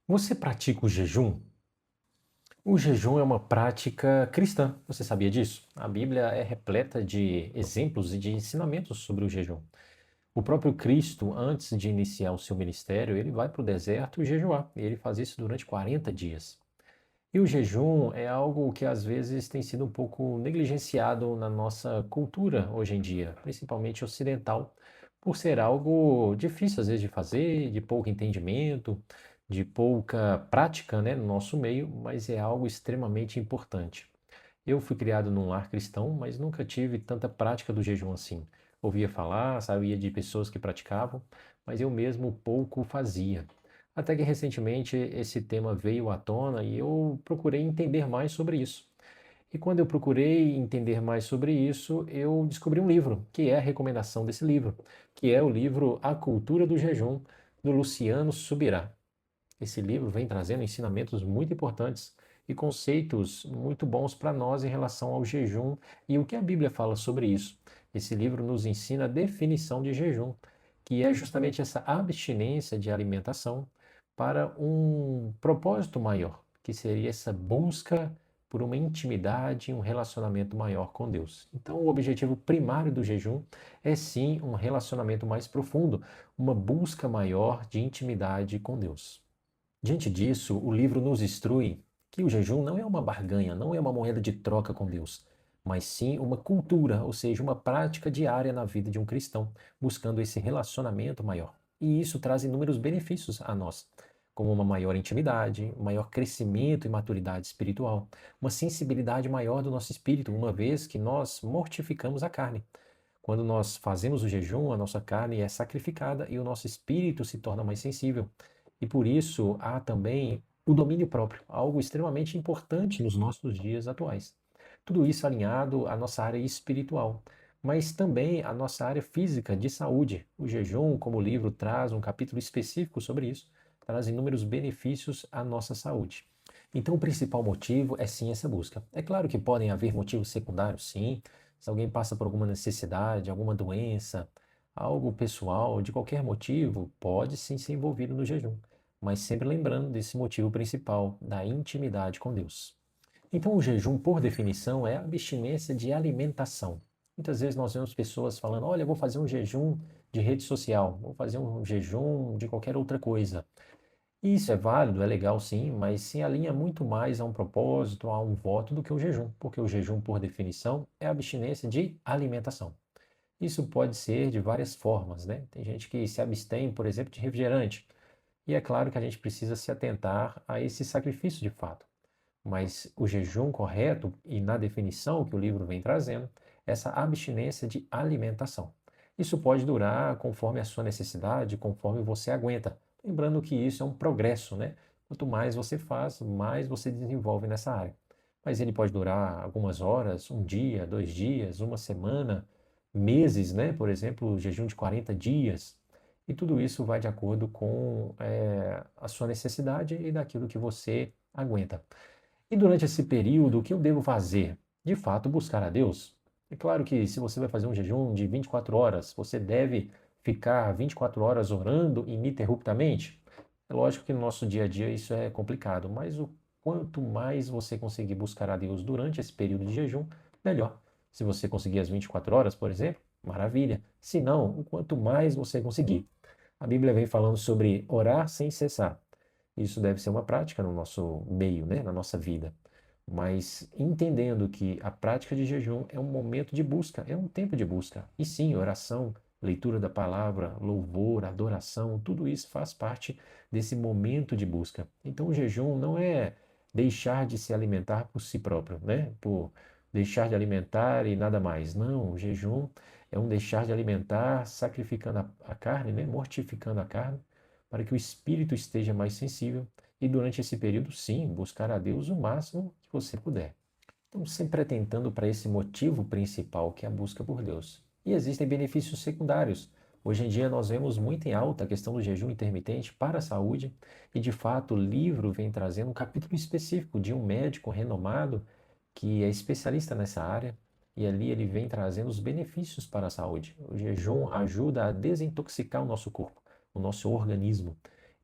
Você pratica o jejum? O jejum é uma prática cristã. Você sabia disso? A Bíblia é repleta de exemplos e de ensinamentos sobre o jejum. O próprio Cristo, antes de iniciar o seu ministério, ele vai para o deserto jejuar. E ele faz isso durante 40 dias. E o jejum é algo que às vezes tem sido um pouco negligenciado na nossa cultura hoje em dia, principalmente ocidental, por ser algo difícil às vezes de fazer, de pouco entendimento, de pouca prática, né, no nosso meio, mas é algo extremamente importante. Eu fui criado num lar cristão, mas nunca tive tanta prática do jejum assim. Ouvia falar, sabia de pessoas que praticavam, mas eu mesmo pouco fazia. Até que recentemente esse tema veio à tona e eu procurei entender mais sobre isso. E quando eu procurei entender mais sobre isso, eu descobri um livro, que é a recomendação desse livro, que é o livro A Cultura do Jejum, do Luciano Subirá. Esse livro vem trazendo ensinamentos muito importantes e conceitos muito bons para nós em relação ao jejum e o que a Bíblia fala sobre isso. Esse livro nos ensina a definição de jejum, que é justamente essa abstinência de alimentação para um propósito maior, que seria essa busca por uma intimidade, um relacionamento maior com Deus. Então, o objetivo primário do jejum é sim um relacionamento mais profundo, uma busca maior de intimidade com Deus. Diante disso, o livro nos instrui que o jejum não é uma barganha, não é uma moeda de troca com Deus, mas sim uma cultura, ou seja, uma prática diária na vida de um cristão, buscando esse relacionamento maior. E isso traz inúmeros benefícios a nós, como uma maior intimidade, um maior crescimento e maturidade espiritual, uma sensibilidade maior do nosso espírito, uma vez que nós mortificamos a carne. Quando nós fazemos o jejum, a nossa carne é sacrificada e o nosso espírito se torna mais sensível. E por isso há também o domínio próprio, algo extremamente importante nos nossos dias atuais. Tudo isso alinhado à nossa área espiritual, mas também à nossa área física de saúde. O jejum, como o livro traz um capítulo específico sobre isso, traz inúmeros benefícios à nossa saúde. Então, o principal motivo é sim essa busca. É claro que podem haver motivos secundários, sim. Se alguém passa por alguma necessidade, alguma doença, algo pessoal, de qualquer motivo, pode sim ser envolvido no jejum, mas sempre lembrando desse motivo principal, da intimidade com Deus. Então, o jejum, por definição, é a abstinência de alimentação. Muitas vezes nós vemos pessoas falando: olha, eu vou fazer um jejum de rede social, vou fazer um jejum de qualquer outra coisa. E isso é válido, é legal sim, mas se alinha muito mais a um propósito, a um voto do que o jejum, porque o jejum, por definição, é a abstinência de alimentação. Isso pode ser de várias formas, né? Tem gente que se abstém, por exemplo, de refrigerante. E é claro que a gente precisa se atentar a esse sacrifício de fato. Mas o jejum correto, e na definição que o livro vem trazendo, essa abstinência de alimentação. Isso pode durar conforme a sua necessidade, conforme você aguenta. Lembrando que isso é um progresso, né? Quanto mais você faz, mais você desenvolve nessa área. Mas ele pode durar algumas horas, um dia, 2 dias, uma semana, meses, né? Por exemplo, o jejum de 40 dias. E tudo isso vai de acordo com a sua necessidade e daquilo que você aguenta. E durante esse período, o que eu devo fazer? De fato, buscar a Deus. É claro que se você vai fazer um jejum de 24 horas, você deve ficar 24 horas orando ininterruptamente. É lógico que no nosso dia a dia isso é complicado, mas o quanto mais você conseguir buscar a Deus durante esse período de jejum, melhor. Se você conseguir as 24 horas, por exemplo, maravilha. Se não, o quanto mais você conseguir. A Bíblia vem falando sobre orar sem cessar. Isso deve ser uma prática no nosso meio, né, na nossa vida. Mas entendendo que a prática de jejum é um momento de busca, é um tempo de busca. E sim, oração, leitura da palavra, louvor, adoração, tudo isso faz parte desse momento de busca. Então o jejum não é deixar de se alimentar por si próprio, né? Por deixar de alimentar e nada mais. Não, o jejum é um deixar de alimentar sacrificando a carne, né? Mortificando a carne para que o espírito esteja mais sensível e durante esse período, sim, buscar a Deus o máximo que você puder. Então, sempre atentando para esse motivo principal, que é a busca por Deus. E existem benefícios secundários. Hoje em dia nós vemos muito em alta a questão do jejum intermitente para a saúde e, de fato, o livro vem trazendo um capítulo específico de um médico renomado que é especialista nessa área e ali ele vem trazendo os benefícios para a saúde. O jejum ajuda a desintoxicar o nosso corpo, o nosso organismo.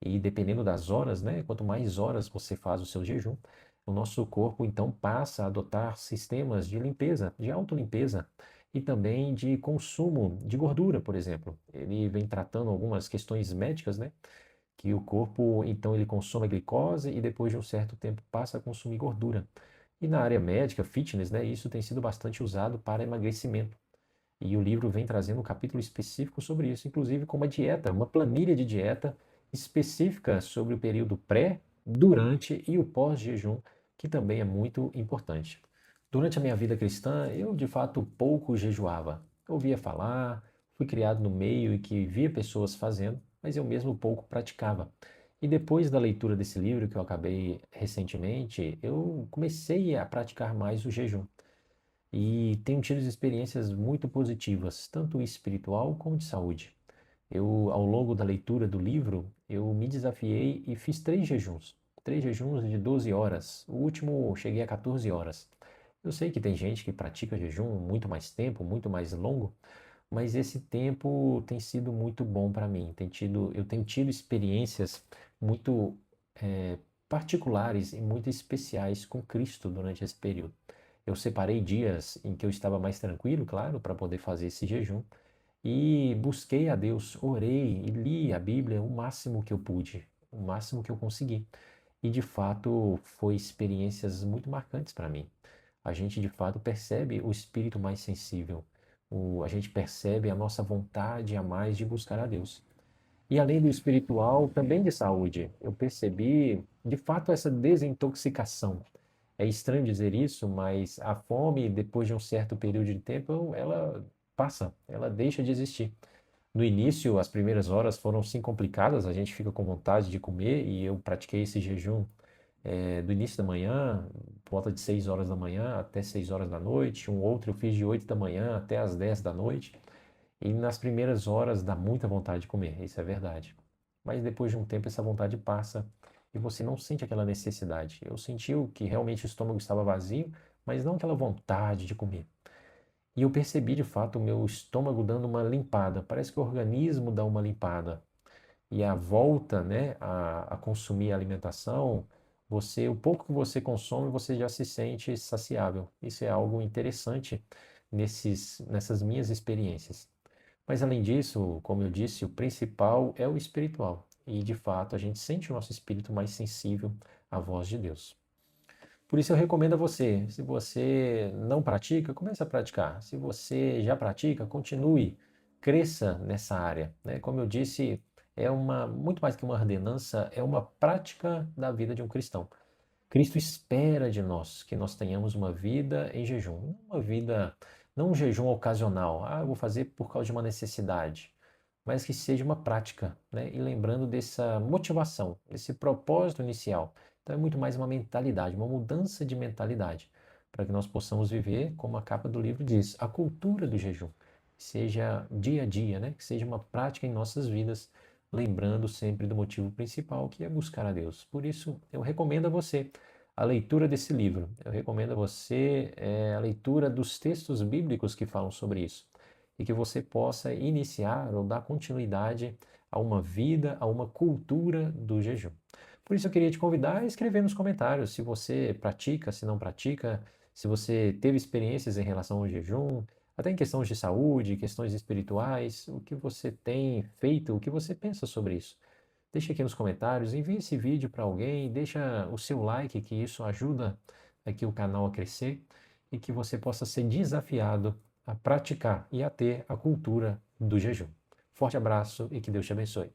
E dependendo das horas, né, quanto mais horas você faz o seu jejum, o nosso corpo então passa a adotar sistemas de limpeza, de autolimpeza e também de consumo de gordura, por exemplo. Ele vem tratando algumas questões médicas, né, que o corpo então ele consome a glicose e depois de um certo tempo passa a consumir gordura. E na área médica, fitness, né, isso tem sido bastante usado para emagrecimento. E o livro vem trazendo um capítulo específico sobre isso, inclusive com uma dieta, uma planilha de dieta específica sobre o período pré, durante e o pós-jejum, que também é muito importante. Durante a minha vida cristã, eu de fato pouco jejuava. Eu ouvia falar, fui criado no meio e que via pessoas fazendo, mas eu mesmo pouco praticava. E depois da leitura desse livro, que eu acabei recentemente, eu comecei a praticar mais o jejum. E tenho tido experiências muito positivas, tanto espiritual como de saúde. Eu, ao longo da leitura do livro, eu me desafiei e fiz 3 jejuns. 3 jejuns de 12 horas. O último cheguei a 14 horas. Eu sei que tem gente que pratica jejum muito mais tempo, muito mais longo, mas esse tempo tem sido muito bom para mim. Eu tenho tido experiências muito particulares e muito especiais com Cristo durante esse período. Eu separei dias em que eu estava mais tranquilo, claro, para poder fazer esse jejum. E busquei a Deus, orei e li a Bíblia o máximo que eu pude, o máximo que eu consegui. E de fato foi experiências muito marcantes para mim. A gente de fato percebe o espírito mais sensível. A gente percebe a nossa vontade a mais de buscar a Deus. E além do espiritual, também de saúde. Eu percebi de fato essa desintoxicação. É estranho dizer isso, mas a fome, depois de um certo período de tempo, ela passa, ela deixa de existir. No início, as primeiras horas foram sim complicadas, a gente fica com vontade de comer e eu pratiquei esse jejum do início da manhã, por volta de 6 horas da manhã até 6 horas da noite. Um outro eu fiz de 8 da manhã até as 10 da noite. E nas primeiras horas dá muita vontade de comer, isso é verdade. Mas depois de um tempo essa vontade passa e você não sente aquela necessidade. Eu senti que realmente o estômago estava vazio, mas não aquela vontade de comer. E eu percebi de fato o meu estômago dando uma limpada. Parece que o organismo dá uma limpada. E a volta, né, a consumir a alimentação, o pouco que você consome, você já se sente saciável. Isso é algo interessante nessas minhas experiências. Mas além disso, como eu disse, o principal é o espiritual. E de fato, a gente sente o nosso espírito mais sensível à voz de Deus. Por isso eu recomendo a você, se você não pratica, comece a praticar. Se você já pratica, continue, cresça nessa área, né? Como eu disse, muito mais que uma ordenança, é uma prática da vida de um cristão. Cristo espera de nós que nós tenhamos uma vida em jejum, não um jejum ocasional. Ah, eu vou fazer por causa de uma necessidade, mas que seja uma prática, né? E lembrando dessa motivação, desse propósito inicial. Então é muito mais uma mentalidade, uma mudança de mentalidade, para que nós possamos viver, como a capa do livro diz, a cultura do jejum, que seja dia a dia, né? Que seja uma prática em nossas vidas, lembrando sempre do motivo principal, que é buscar a Deus. Por isso, eu recomendo a você a leitura desse livro. Eu recomendo a você a leitura dos textos bíblicos que falam sobre isso e que você possa iniciar ou dar continuidade a uma vida, a uma cultura do jejum. Por isso eu queria te convidar a escrever nos comentários se você pratica, se não pratica, se você teve experiências em relação ao jejum, até em questões de saúde, questões espirituais, o que você tem feito, o que você pensa sobre isso. Deixa aqui nos comentários, envie esse vídeo para alguém, deixa o seu like, que isso ajuda aqui o canal a crescer e que você possa ser desafiado a praticar e a ter a cultura do jejum. Forte abraço e que Deus te abençoe.